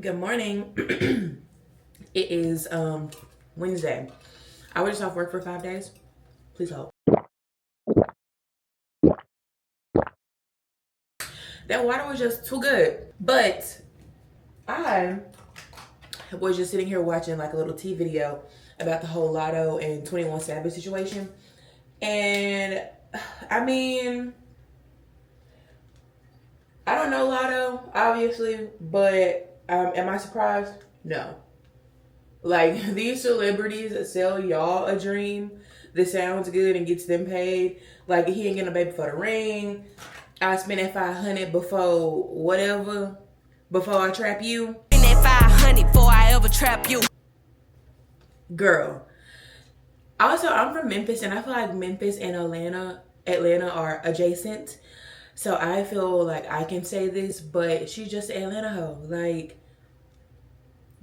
Good morning. It is Wednesday. I was just off work for 5 days. Please hold. That water was just too good. But I was just sitting here watching like a little T video about the whole Lotto and 21 Savage situation. And I mean, I don't know Lotto, obviously, but am I surprised? No. Like, these celebrities that sell y'all a dream that sounds good and gets them paid. Like, he ain't getting a baby for the ring. I spent that 500 before whatever, before I trap you. Spend that 500 before I ever trap you. Girl. Also, I'm from Memphis, and I feel like Memphis and Atlanta are adjacent. So I feel like I can say this, but she's just an Atlanta hoe. Like,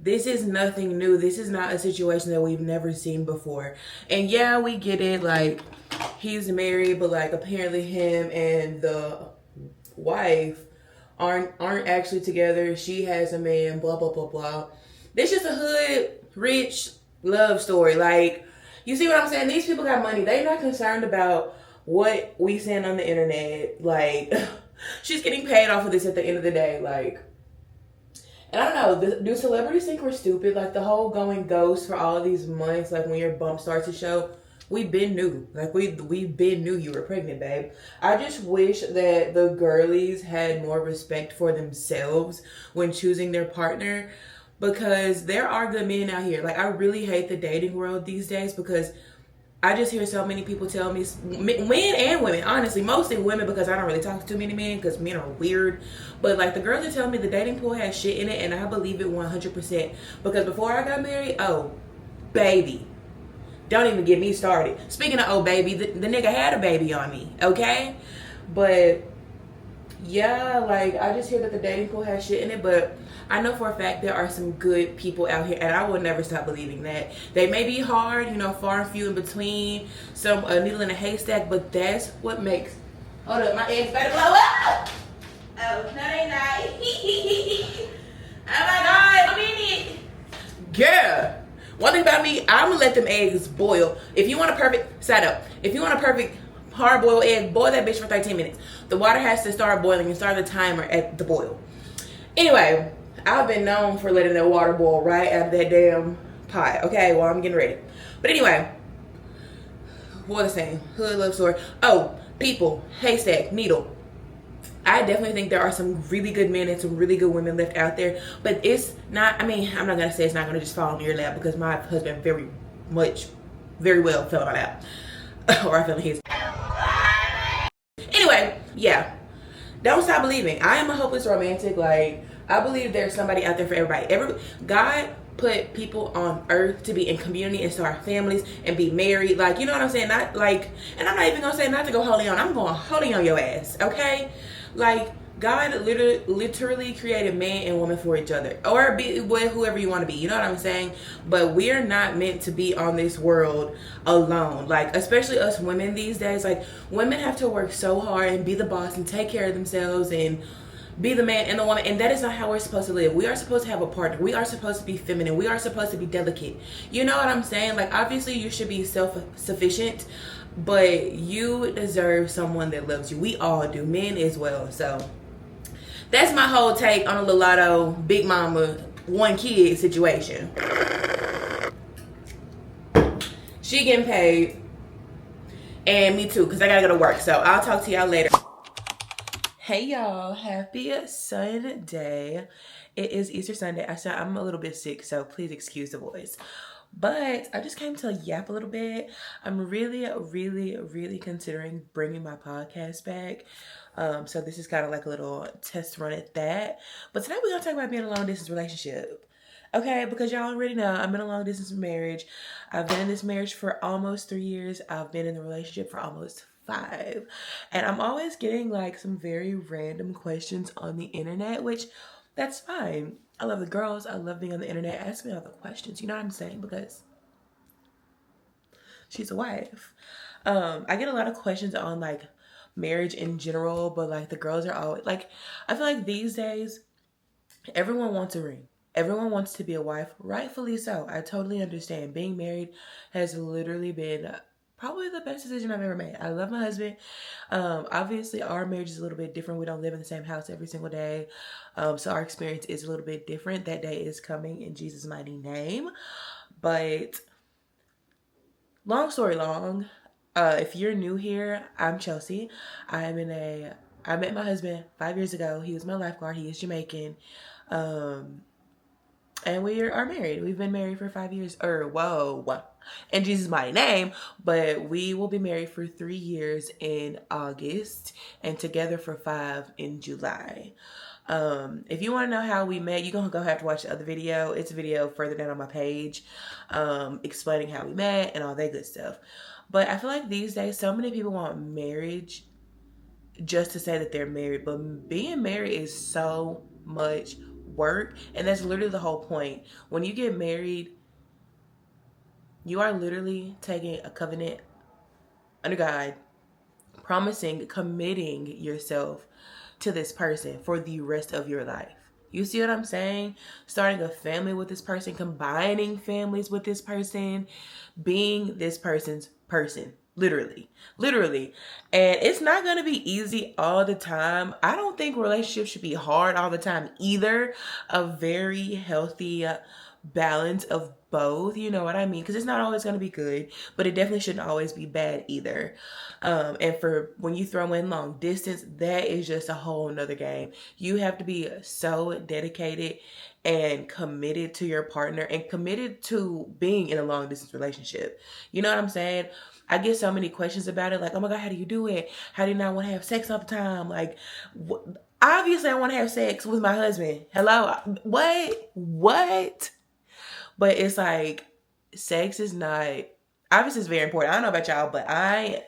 this is nothing new. This is not a situation that we've never seen before. And yeah, we get it. Like, he's married, but like apparently him and the wife aren't actually together. She has a man, blah, blah, blah, blah. This is a hood, rich love story. Like, you see what I'm saying? These people got money. They're not concerned about what we send on the internet. Like, she's getting paid off of this at the end of the day. Like, and I don't know, do celebrities think we're stupid? Like, the whole going ghost for all of these months, like when your bump starts to show, we've been new. Like, we've been new you were pregnant, babe. I just wish that the girlies had more respect for themselves when choosing their partner, because there are good men out here. Like, I really hate the dating world these days because I just hear so many people tell me, men and women, honestly, mostly women, because I don't really talk to too many men because men are weird. But like, the girls are telling me the dating pool has shit in it, and I believe it 100%. Because before I got married, oh, baby, don't even get me started. Speaking of oh baby, the nigga had a baby on me, okay? But yeah, like, I just hear that the dating pool has shit in it, but I know for a fact there are some good people out here, and I will never stop believing that. They may be hard, you know, far and few in between, some a needle in a haystack, but that's what makes. Hold up, my eggs better blow up. Oh no, they not. Oh my god, I'm in it. Girl, one thing about me, I'm gonna let them eggs boil. If you want a perfect side up, if you want a perfect hard boiled egg, boil that bitch for 13 minutes. The water has to start boiling and start the timer at the boil. Anyway, I've been known for letting that water boil right out of that damn pot. Okay, well, I'm getting ready. But anyway, what was I saying? Hood love story. Oh, people, haystack, needle. I definitely think there are some really good men and some really good women left out there. But it's not, I mean, I'm not going to say it's not going to just fall in your lap, because my husband very well fell in my lap. Or I fell in his. Anyway, yeah. Don't stop believing. I am a hopeless romantic. Like, I believe there's somebody out there for everybody. God put people on earth to be in community and start families and be married. Like, you know what I'm saying? Not like, and I'm not even gonna say not to go holy on. I'm going holy on your ass, okay? Like, God literally created man and woman for each other, or be with whoever you want to be. You know what I'm saying? But we're not meant to be on this world alone. Like, especially us women these days. Like, women have to work so hard and be the boss and take care of themselves and be the man and the woman, and that is not how we're supposed to live. We are supposed to have a partner. We are supposed to be feminine. We are supposed to be delicate. You know what I'm saying? Like, obviously you should be self-sufficient, but you deserve someone that loves you. We all do, men as well. So that's my whole take on a Lotto Big Mama one kid situation. She getting paid, and me too, because I gotta go to work. So I'll talk to y'all later. Hey y'all, happy Sunday. It is Easter Sunday. I'm a little bit sick, so please excuse the voice. But I just came to yap a little bit. I'm really considering bringing my podcast back. So this is kind of like a little test run at that. But today we're gonna talk about being in a long distance relationship. Okay, because y'all already know I'm in a long distance marriage. I've been in this marriage for almost 3 years. I've been in the relationship for almost 5. And I'm always getting like some very random questions on the internet, which that's fine. I love the girls. I love being on the internet. Ask me all the questions. You know what I'm saying? Because she's a wife. I get a lot of questions on like marriage in general, but like the girls are always like, I feel like these days everyone wants a ring. everyone wants to be a wife, rightfully so. I totally understand. Being married has literally been probably the best decision I've ever made. I love my husband. Obviously, our marriage is a little bit different. We don't live in the same house every single day. So our experience is a little bit different. That day is coming in Jesus' mighty name. But long story long, if you're new here, I'm Chelsea. I met my husband 5 years ago. He was my lifeguard. He is Jamaican. And we are married. We've been married for 5 years. In Jesus' mighty name. But we will be married for 3 years in August and together for 5 in July. If you want to know how we met, you're going to have to watch the other video. It's a video further down on my page, explaining how we met and all that good stuff. But I feel like these days, so many people want marriage just to say that they're married. But being married is so much work, and that's literally the whole point. When you get married, you are literally taking a covenant under God, promising, committing yourself to this person for the rest of your life. You see what I'm saying? Starting a family with this person, combining families with this person, being this person's person. Literally. And it's not going to be easy all the time. I don't think relationships should be hard all the time either. A very healthy balance of both, you know what I mean? Because it's not always going to be good, but it definitely shouldn't always be bad either. And for when you throw in long distance, that is just a whole nother game. You have to be so dedicated and committed to your partner and committed to being in a long distance relationship. You know what I'm saying? I get so many questions about it, like, oh my God, how do you do it? How do you not want to have sex all the time? Like, obviously I want to have sex with my husband. Hello? What? But it's like, sex is not, obviously it's very important. I don't know about y'all, but I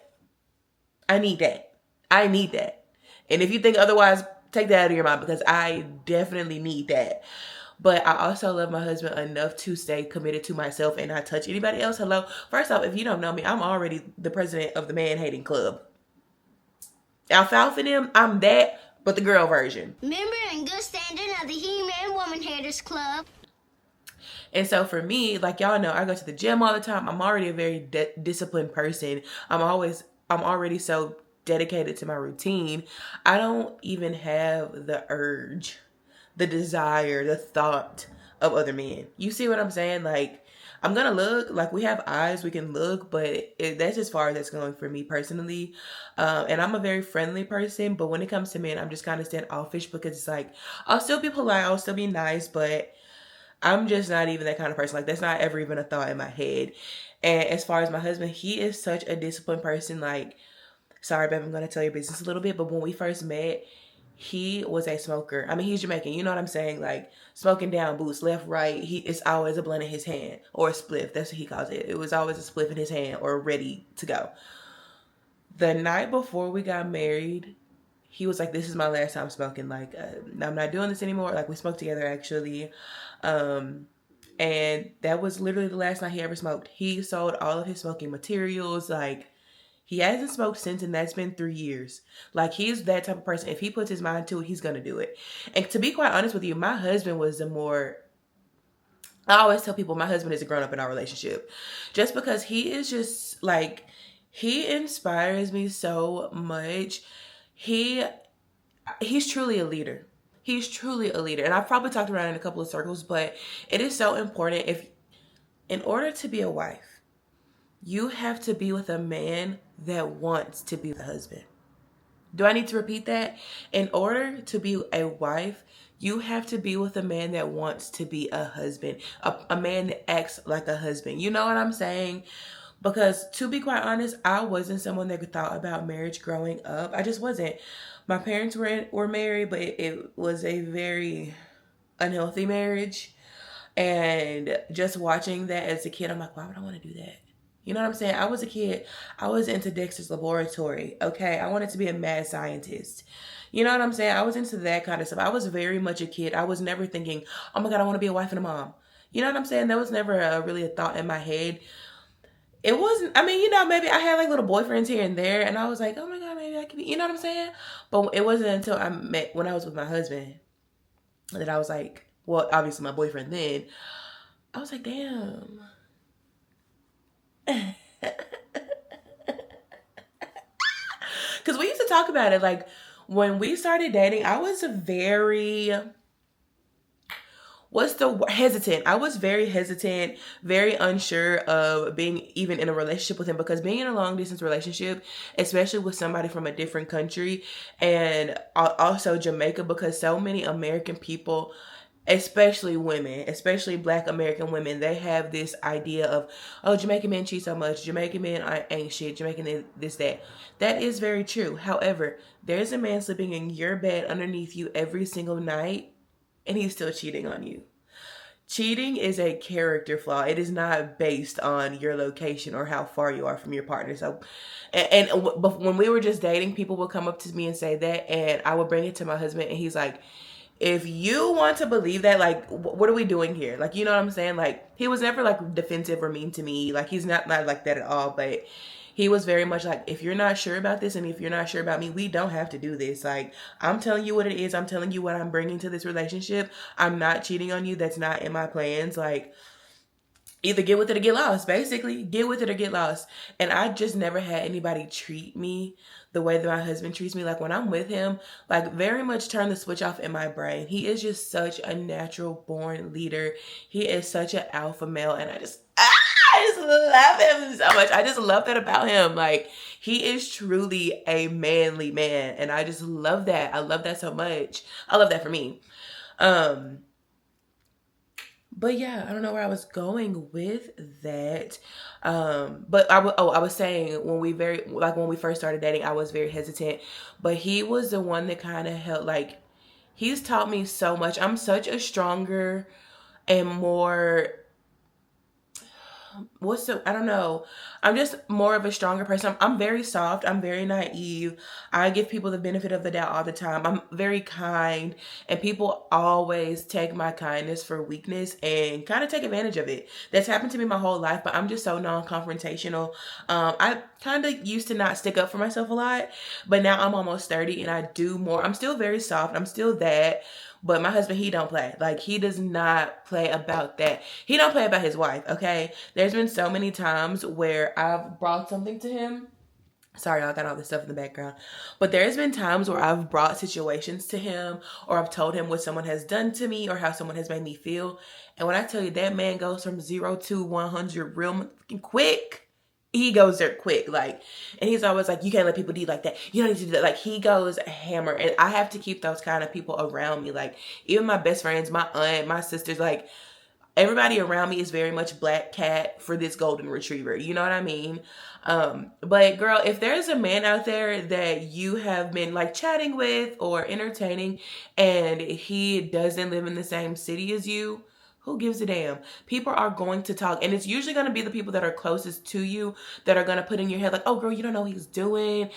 need that. I need that. And if you think otherwise, take that out of your mind, because I definitely need that. But I also love my husband enough to stay committed to myself and not touch anybody else. Hello? First off, if you don't know me, I'm already the president of the man-hating club. Alfalfa and them, I'm that, but the girl version. Member in good standing of the He-Man Woman Haters Club. And so for me, like y'all know, I go to the gym all the time. I'm already a very disciplined person. I'm already so dedicated to my routine. I don't even have the urge, the desire, the thought of other men. You see what I'm saying? Like, I'm gonna look, like, we have eyes, we can look, but that's as far as that's going for me personally. And I'm a very friendly person, but when it comes to men, I'm just kind of standoffish, because it's like, I'll still be polite, I'll still be nice, but I'm just not even that kind of person. Like, that's not ever even a thought in my head. And as far as my husband, he is such a disciplined person. Like, sorry, babe, I'm going to tell your business a little bit, but when we first met, he was a smoker. I mean, he's Jamaican. You know what I'm saying? Like, smoking down boots, left, right. It's always a blunt in his hand, or a spliff. That's what he calls it. It was always a spliff in his hand, or ready to go. The night before we got married, he was like, this is my last time smoking. Like, I'm not doing this anymore. Like, we smoked together, actually. And that was literally the last night he ever smoked. He sold all of his smoking materials. Like, he hasn't smoked since, and that's been 3 years. Like, he's that type of person. If he puts his mind to it, he's going to do it. And to be quite honest with you, my husband was the more... I always tell people my husband is a grown-up in our relationship. Just because he is just, like... He inspires me so much. He's truly a leader. He's truly a leader. And I've probably talked around in a couple of circles, but it is so important. In order to be a wife, you have to be with a man that wants to be the husband. Do I need to repeat that? In order to be a wife, you have to be with a man that wants to be a husband, a man that acts like a husband. You know what I'm saying? Because to be quite honest, I wasn't someone that thought about marriage growing up. I just wasn't. My parents were married, but it was a very unhealthy marriage. And just watching that as a kid, I'm like, why would I want to do that? You know what I'm saying? I was a kid. I was into Dexter's Laboratory. Okay. I wanted to be a mad scientist. You know what I'm saying? I was into that kind of stuff. I was very much a kid. I was never thinking, oh my God, I want to be a wife and a mom. You know what I'm saying? That was never really a thought in my head. It wasn't, I mean, you know, maybe I had like little boyfriends here and there, and I was like, oh my God, maybe I could be, you know what I'm saying? But it wasn't until when I was with my husband, that I was like, well, obviously my boyfriend then, I was like, damn. Because we used to talk about it. Like, when we started dating, I was very, hesitant. I was very hesitant, very unsure of being even in a relationship with him, because being in a long distance relationship, especially with somebody from a different country, and also Jamaica, because so many American people, especially women, especially Black American women, they have this idea of, oh, Jamaican men cheat so much, Jamaican men ain't shit, Jamaican men this, that. That is very true. However, there's a man sleeping in your bed underneath you every single night, and he's still cheating on you. Cheating is a character flaw. It is not based on your location or how far you are from your partner. So, but when we were just dating, people would come up to me and say that, and I would bring it to my husband, and he's like, if you want to believe that, like, what are we doing here? Like, you know what I'm saying? Like, he was never like defensive or mean to me. Like, he's not like that at all. But he was very much like, if you're not sure about this and if you're not sure about me, we don't have to do this. Like, I'm telling you what it is. I'm telling you what I'm bringing to this relationship. I'm not cheating on you. That's not in my plans. Like, either get with it or get lost. Basically, get with it or get lost. And I just never had anybody treat me the way that my husband treats me. Like, when I'm with him, like, very much turn the switch off in my brain. He is just such a natural born leader. He is such an alpha male, and I just love him so much. I just love that about him. Like, he is truly a manly man, and I just love that. I love that so much. I love that for me. But yeah, I don't know where I was going with that. But I was saying, when we first started dating, I was very hesitant, but he was the one that kind of helped. Like, he's taught me so much. I'm such a stronger and more, I don't know. I'm just more of a stronger person. I'm very soft. I'm very naive. I give people the benefit of the doubt all the time. I'm very kind, and people always take my kindness for weakness and kind of take advantage of it. That's happened to me my whole life, but I'm just so non-confrontational. I kind of used to not stick up for myself a lot, but now I'm almost 30 and I do more. I'm still very soft. I'm still that. But my husband, he don't play. Like, he does not play about that. He don't play about his wife, okay? There's been so many times where I've brought something to him. Sorry, I got all this stuff in the background. But there's been times where I've brought situations to him, or I've told him what someone has done to me or how someone has made me feel. And when I tell you, that man goes from 0 to 100 real quick. He goes there quick, like, and he's always like, you can't let people do like that. You don't need to do that. Like, he goes hammer, and I have to keep those kind of people around me. Like, even my best friends, my aunt, my sisters, like, everybody around me is very much black cat for this golden retriever. You know what I mean? But girl, if there's a man out there that you have been like chatting with or entertaining, and he doesn't live in the same city as you, who gives a damn? People are going to talk, and it's usually going to be the people that are closest to you that are going to put in your head like, oh girl, you don't know what he's doing.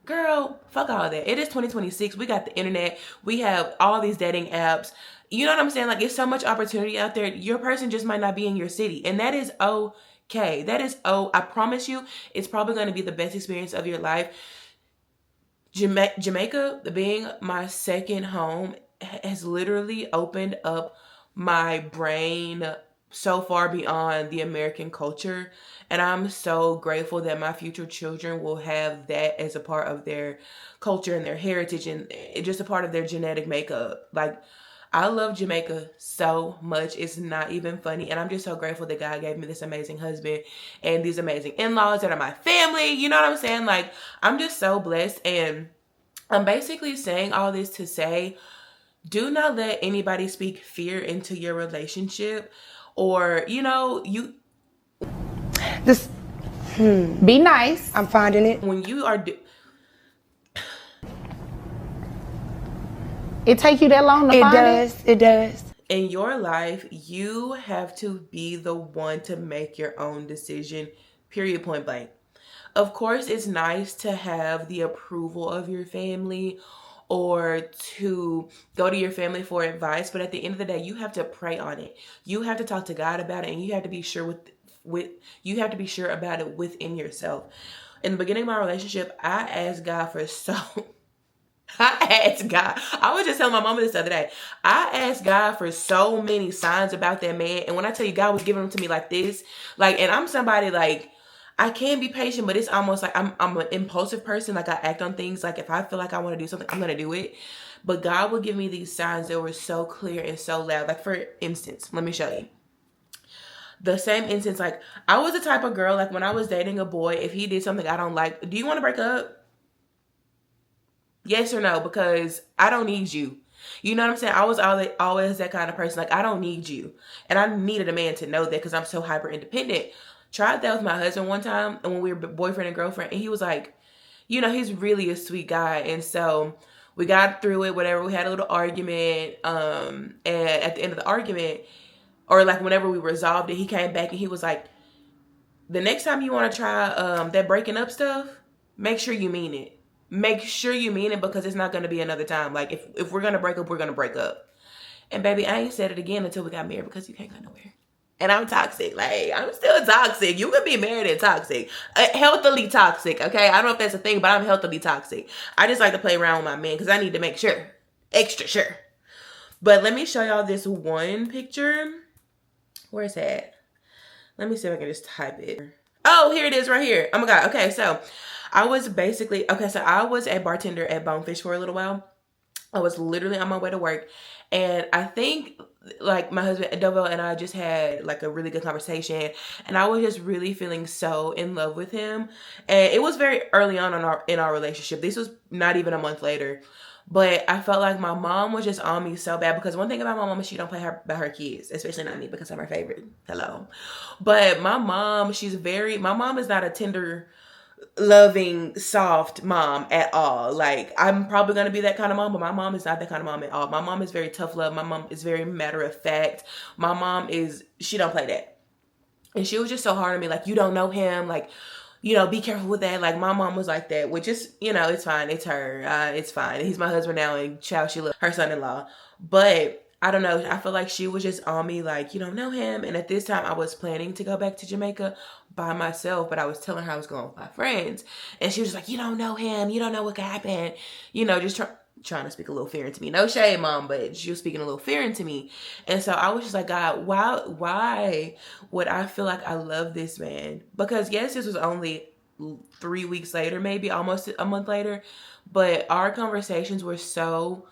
Girl, fuck all that. It is 2026. We got the internet. We have all these dating apps. You know what I'm saying? Like, it's so much opportunity out there. Your person just might not be in your city, and that is okay. I promise you, it's probably going to be the best experience of your life. Jamaica, being my second home, has literally opened up my brain so far beyond the American culture, and I'm so grateful that my future children will have that as a part of their culture and their heritage, and just a part of their genetic makeup. Like, I love Jamaica so much, it's not even funny, and I'm just so grateful that God gave me this amazing husband and these amazing in-laws that are my family. You know what I'm saying? Like, I'm just so blessed, and I'm basically saying all this to say, do not let anybody speak fear into your relationship, or, you know, Just be nice. I'm finding it. when you are It take you that long to find it? It does. In your life, you have to be the one to make your own decision, period, point blank. Of course, it's nice to have the approval of your family or to go to your family for advice, but at the end of the day, you have to pray on it. You have to talk to God about it, and you have to be sure you have to be sure about it within yourself. In the beginning of my relationship, I asked God for I asked God. I was just telling my mama this the other day. I asked God for so many signs about that man. And when I tell you God was giving them to me like this, like, and I'm somebody like, I can be patient, but it's almost like I'm an impulsive person. Like I act on things. Like if I feel like I want to do something, I'm going to do it. But God will give me these signs that were so clear and so loud. Like for instance, let me show you. The same instance, like I was the type of girl, like when I was dating a boy, if he did something I don't like, do you want to break up? Yes or no? Because I don't need you. You know what I'm saying? I was always that kind of person. Like, I don't need you. And I needed a man to know that because I'm so hyper independent. Tried that with my husband one time and when we were boyfriend and girlfriend. And he was like, you know, he's really a sweet guy. And so we got through it, whatever. We had a little argument. And at the end of the argument, or like whenever we resolved it, he came back and he was like, the next time you want to try that breaking up stuff, make sure you mean it. Make sure you mean it because it's not going to be another time. Like if we're going to break up, we're going to break up. And baby, I ain't said it again until we got married because you can't go nowhere. And I'm toxic. Like I'm still toxic. You can be married and toxic. Healthily toxic. Okay. I don't know if that's a thing, but I'm healthily toxic. I just like to play around with my man because I need to make sure. Extra sure. But let me show y'all this one picture. Where's that? Let me see if I can just type it. Oh, here it is right here. Oh my God. Okay. So I was basically, so I was a bartender at Bonefish for a little while. I was literally on my way to work. And I think like my husband, Dovell, and I just had like a really good conversation. And I was just really feeling so in love with him. And it was very early on in our relationship. This was not even a month later. But I felt like my mom was just on me so bad because one thing about my mom is she don't play about her kids, especially not me because I'm her favorite. Hello. But my mom is not a tender, loving, soft mom at all. Like I'm probably going to be that kind of mom, but my mom is not that kind of mom at all. My mom is very tough love. My mom is very matter of fact. My mom she don't play that. And she was just so hard on me. Like, you don't know him. Like, you know, be careful with that. Like, my mom was like that, which is, you know, it's fine. It's her. It's fine. He's my husband now, and child, she loves her son-in-law. But I don't know. I feel like she was just on me like, you don't know him. And at this time, I was planning to go back to Jamaica by myself, but I was telling her I was going with my friends. And she was like, you don't know him. You don't know what could happen. You know, just trying to speak a little fear into me. No shade, mom, but she was speaking a little fear into me. And so I was just like, God, why would I feel like I love this man? Because yes, this was only 3 weeks later, maybe almost a month later, but our conversations were so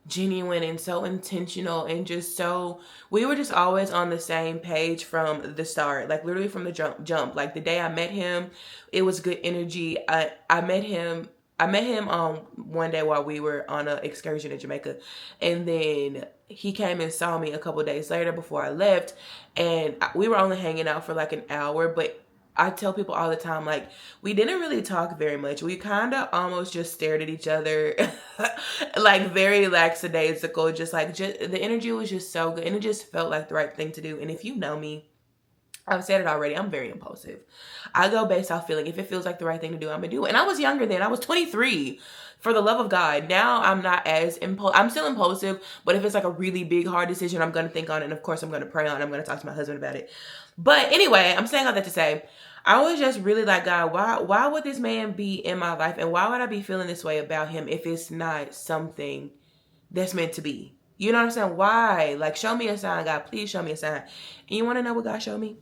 genuine and so intentional and just so, we were just always on the same page from the start, like literally from the jump. Like the day I met him, it was good energy. I met him one day while we were on an excursion in Jamaica, and then he came and saw me a couple days later before I left, and we were only hanging out for like an hour. But I tell people all the time, like, we didn't really talk very much. We kind of almost just stared at each other, like very lackadaisical. Just the energy was just so good, and it just felt like the right thing to do. And if you know me, I've said it already, I'm very impulsive. I go based off feeling. If it feels like the right thing to do, I'm gonna do it. And I was younger then. I was 23. For the love of God. Now I'm not as impulsive. I'm still impulsive, but if it's like a really big, hard decision, I'm gonna think on it. And of course, I'm gonna pray on it. I'm gonna talk to my husband about it. But anyway, I'm saying all that to say, I was just really like, God, why would this man be in my life? And why would I be feeling this way about him if it's not something that's meant to be? You know what I'm saying? Why? Like, show me a sign, God. Please show me a sign. And you want to know what God showed me?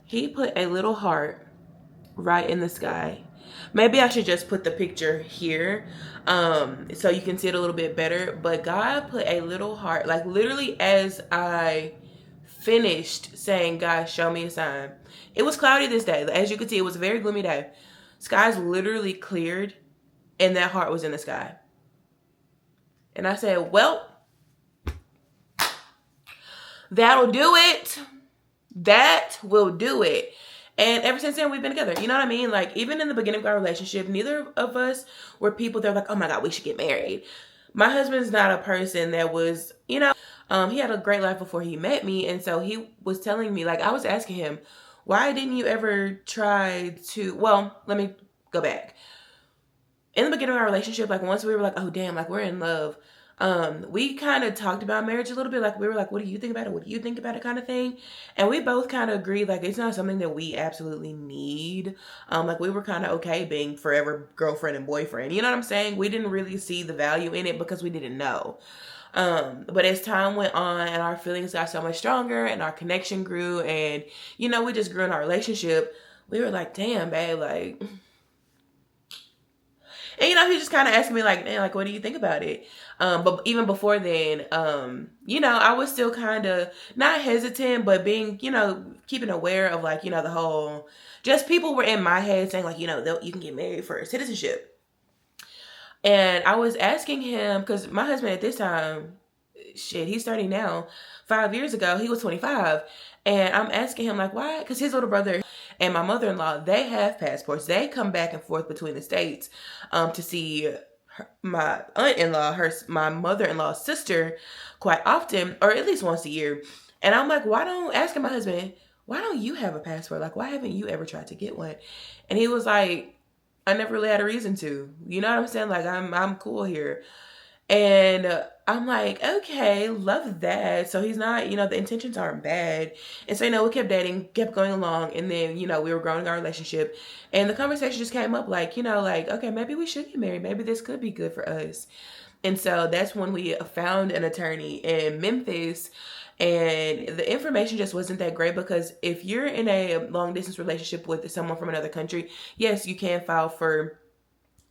He put a little heart right in the sky. Maybe I should just put the picture here so you can see it a little bit better. But God put a little heart, like literally as I finished saying, God, show me a sign. It was cloudy this day. As you can see, it was a very gloomy day. Skies literally cleared and that heart was in the sky. And I said, well, that'll do it. That will do it. And ever since then, we've been together. You know what I mean? Like, even in the beginning of our relationship, neither of us were people that were like, oh my God, we should get married. My husband's not a person that was, you know, he had a great life before he met me. And so he was telling me, like, I was asking him, why didn't you ever try to, well, let me go back. In the beginning of our relationship, like once we were like, oh damn, like we're in love. We kind of talked about marriage a little bit. Like, we were like, what do you think about it? What do you think about it, kind of thing? And we both kind of agreed, like, it's not something that we absolutely need. Like, we were kind of okay being forever girlfriend and boyfriend. You know what I'm saying? We didn't really see the value in it because we didn't know. But as time went on and our feelings got so much stronger and our connection grew and, you know, we just grew in our relationship, we were like, damn, babe, like... And, you know, he just kind of asked me, like, man, like, what do you think about it? But even before then, you know, I was still kind of not hesitant, but being, you know, keeping aware of, like, you know, the whole, just people were in my head saying, like, you know, you can get married for citizenship. And I was asking him, because my husband at this time, shit, he's 30 now. 5 years ago, he was 25. And I'm asking him, like, why? Because his little brother and my mother-in-law, they have passports. They come back and forth between the states to see my aunt-in-law, my mother-in-law's sister quite often, or at least once a year. And I'm like, asking my husband, why don't you have a passport? Like, why haven't you ever tried to get one? And he was like, I never really had a reason to. You know what I'm saying? Like, I'm cool here. And I'm like, okay, love that. So he's not, you know, the intentions aren't bad. And so, you know, we kept dating, kept going along. And then, you know, we were growing our relationship. And the conversation just came up like, you know, like, okay, maybe we should get married. Maybe this could be good for us. And so that's when we found an attorney in Memphis. And the information just wasn't that great because if you're in a long distance relationship with someone from another country, yes, you can file for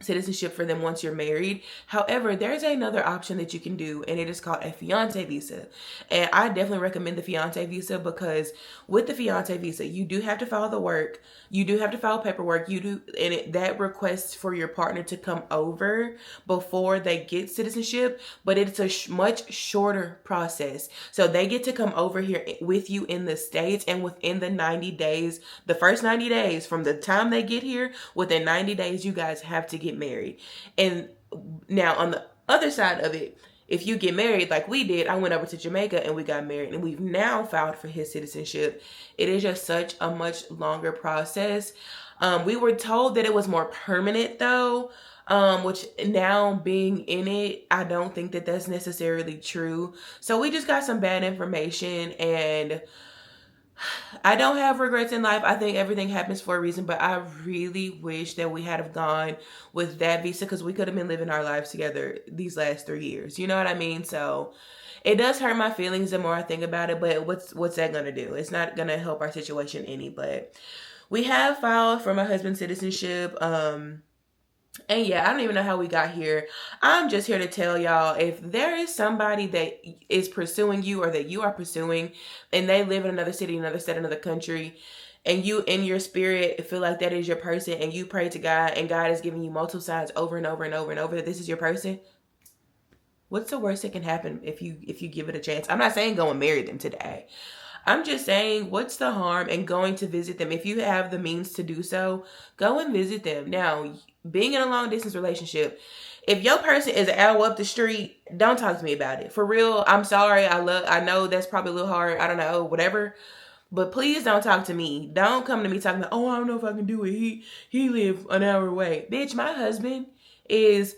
citizenship for them once you're married. However, there's another option that you can do, and it is called a fiance visa. And I definitely recommend the fiance visa because with the fiance visa, you do have to file the work, you do have to file paperwork, that requests for your partner to come over before they get citizenship, but it's a much shorter process. So they get to come over here with you in the States, and within the 90 days, the first 90 days from the time they get here, within 90 days, you guys have to get married. And now on the other side of it, if you get married like we did, I went over to Jamaica and we got married, and we've now filed for his citizenship. It is just such a much longer process. We were told that it was more permanent though, which now being in it, I don't think that that's necessarily true. So we just got some bad information, and I don't have regrets in life. I think everything happens for a reason, but I really wish that we had have gone with that visa because we could have been living our lives together these last 3 years. You know what I mean? So it does hurt my feelings the more I think about it, but what's that going to do? It's not going to help our situation any, but we have filed for my husband's citizenship. And yeah, I don't even know how we got here. I'm just here to tell y'all, if there is somebody that is pursuing you or that you are pursuing and they live in another city, another state, another country, and you in your spirit feel like that is your person and you pray to God and God is giving you multiple signs over and over and over and over that this is your person, what's the worst that can happen if you give it a chance? I'm not saying go and marry them today. I'm just saying, what's the harm in going to visit them? If you have the means to do so, go and visit them. Now, being in a long distance relationship, if your person is an hour up the street, don't talk to me about it. For real, I'm sorry. I know that's probably a little hard. I don't know, whatever. But please don't talk to me. Don't come to me talking about, oh, I don't know if I can do it. He live an hour away. Bitch, my husband is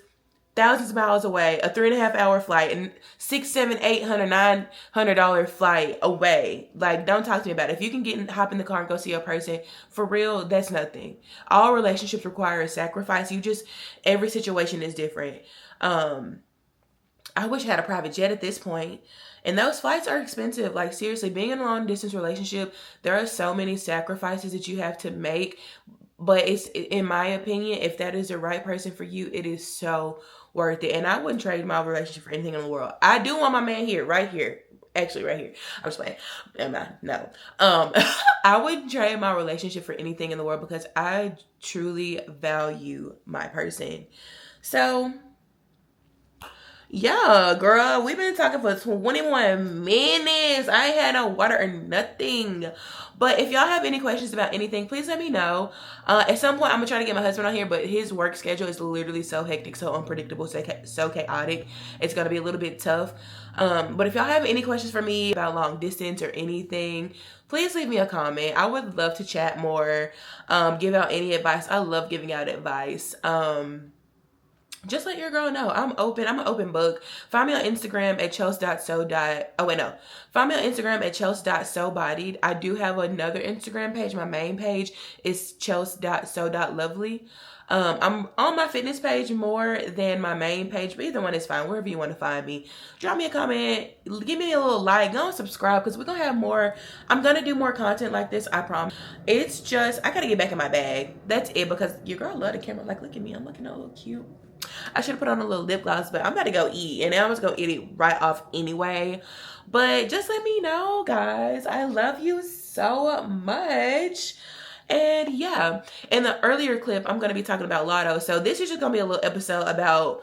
thousands of miles away, a 3.5 hour flight, and $600, $700, $900 flight away. Like, don't talk to me about it. If you can hop in the car and go see a person, for real, that's nothing. All relationships require a sacrifice. Every situation is different. I wish I had a private jet at this point. And those flights are expensive. Like, seriously, being in a long distance relationship, there are so many sacrifices that you have to make. But it's, in my opinion, if that is the right person for you, it is so worth it. And I wouldn't trade my relationship for anything in the world. I do want my man here, right here. Actually, right here. I'm just playing. No. I wouldn't trade my relationship for anything in the world because I truly value my person. So, yeah, girl, we've been talking for 21 minutes. I ain't had no water or nothing. But if y'all have any questions about anything, please let me know. At some point, I'm going to try to get my husband on here, but his work schedule is literally so hectic, so unpredictable, so chaotic. It's going to be a little bit tough. But if y'all have any questions for me about long distance or anything, please leave me a comment. I would love to chat more, give out any advice. I love giving out advice. just let your girl know. I'm open. I'm an open book. Find me on Instagram at chels.so. Find me on Instagram at chels.sobodied. I do have another Instagram page. My main page is chels.so.lovely. I'm on my fitness page more than my main page, but either one is fine. Wherever you want to find me, drop me a comment, give me a little like, go and subscribe, because we're gonna have more. I'm gonna do more content like this, I promise. It's just I gotta get back in my bag. That's it, because your girl love the camera. Like, look at me, I'm looking a little cute. I should have put on a little lip gloss, but I'm about to go eat, and I'm just gonna eat it right off anyway. But just let me know, guys. I love you so much. And yeah, in the earlier clip, I'm going to be talking about Latto. So this is just going to be a little episode about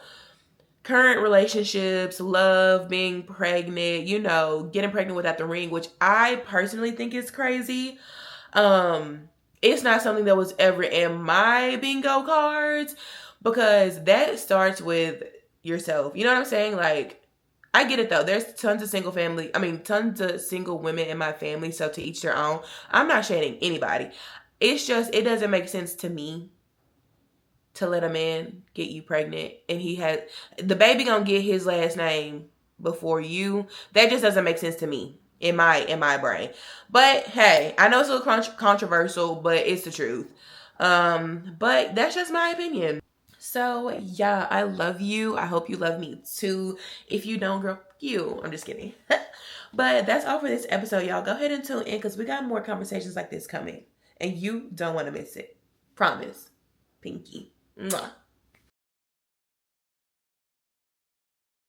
current relationships, love, being pregnant, you know, getting pregnant without the ring, which I personally think is crazy. It's not something that was ever in my bingo cards, because that starts with yourself. You know what I'm saying? Like, I get it though. There's tons of tons of single women in my family. So to each their own. I'm not shading anybody. It's just, it doesn't make sense to me to let a man get you pregnant and he had the baby gonna get his last name before you. That just doesn't make sense to me in my brain. But hey, I know it's a little controversial, but it's the truth. But that's just my opinion. So yeah, I love you. I hope you love me too. If you don't, girl, I'm just kidding. But that's all for this episode, y'all. Go ahead and tune in, because we got more conversations like this coming. And you don't want to miss it. Promise. Pinky. Mwah.